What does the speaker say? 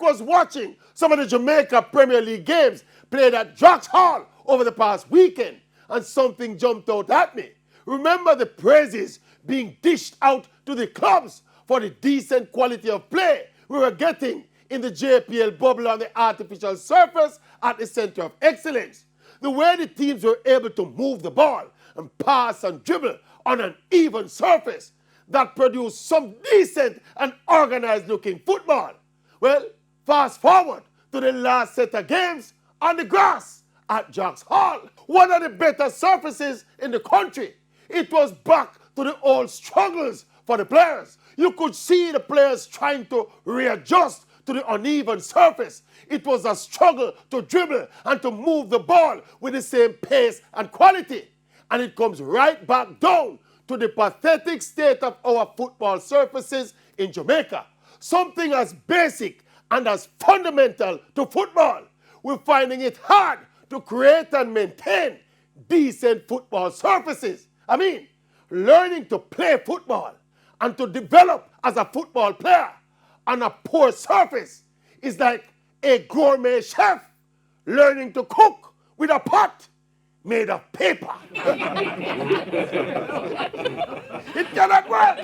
was watching some of the Jamaica Premier League games played at Hall over the past weekend, and something jumped out at me. Remember the praises being dished out to the clubs for the decent quality of play we were getting in the JPL bubble on the artificial surface at the center of excellence. The way the teams were able to move the ball and pass and dribble on an even surface that produced some decent and organized looking football. Well, fast forward to the last set of games on the grass at Hall, one of the better surfaces in the country. It was back to the old struggles for the players. You could see the players trying to readjust to the uneven surface. It was a struggle to dribble and to move the ball with the same pace and quality. And it comes right back down to the pathetic state of our football surfaces in Jamaica. Something as basic and as fundamental to football. We're finding it hard to create and maintain decent football surfaces. I mean, learning to play football and to develop as a football player on a poor surface is like a gourmet chef learning to cook with a pot made of paper. It cannot work.